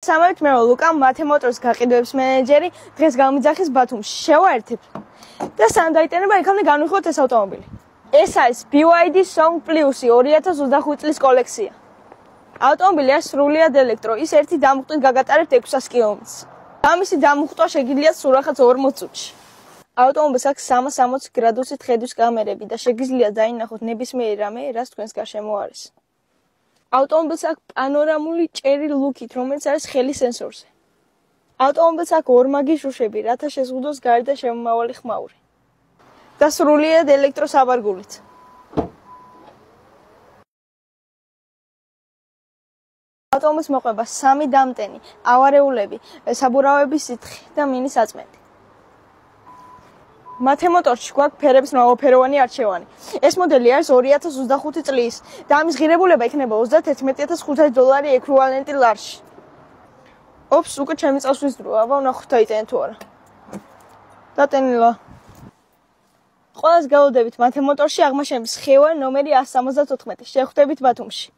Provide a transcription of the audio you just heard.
სამივით მე ლუკა მათემოტორის გაყიდვების მენეჯერი დღეს გამიძახის ბათუმში შევაერთებ და სანამ დაიტანება იქამდე განვიხილოთ ეს ავტომობილი. ეს არის BYD Song Plus 2025 წლის კოლექცია. ავტომობილი არის სრულიად ელექტრო, ის ერთი დამუხტვით გაგატარებთ 600 კილომეტრს. ამისი დამუხტვა შეგიძლია სულ 40 წუთში. ავტომობილს აქვს 360 გრადუსით ხედვის კამერები და შეგიძლია დაინახოთ ნებისმიერი რამე, რაც თქვენს გარშემო არის. ავტომობილს აქვს პანორამული ჭერი ლუკით, რომელიც არის ხელის სენსორზე. ავტომობილს აქვს ორმაგი შუშები, რათა შეზღუდოს გარედან შემომავალი ხმაური. და სრულიად ელექტროსაბარგულით. ავტომობილს მოყვება 3 დამტენი, ავარეულები, საბურავების სითხე და მინის აწმენდი. მათემოტორში გვაქვს ფერების მრავალფეროვანი არჩევანი. ეს მოდელი არის 2025 წლის და ამის ღირებულება იქნება $31500 ექვივალენტი ლარში. ოფს უკვე ჩემი წასვლის დროა, აბა ვნახოთ დაიტანეთ თუ არა. დატენილა. ყველას გელოდებით მათემოტორში აღმაშენების სხეუარი ნომერი 174. შევხვდებით ბათუმში.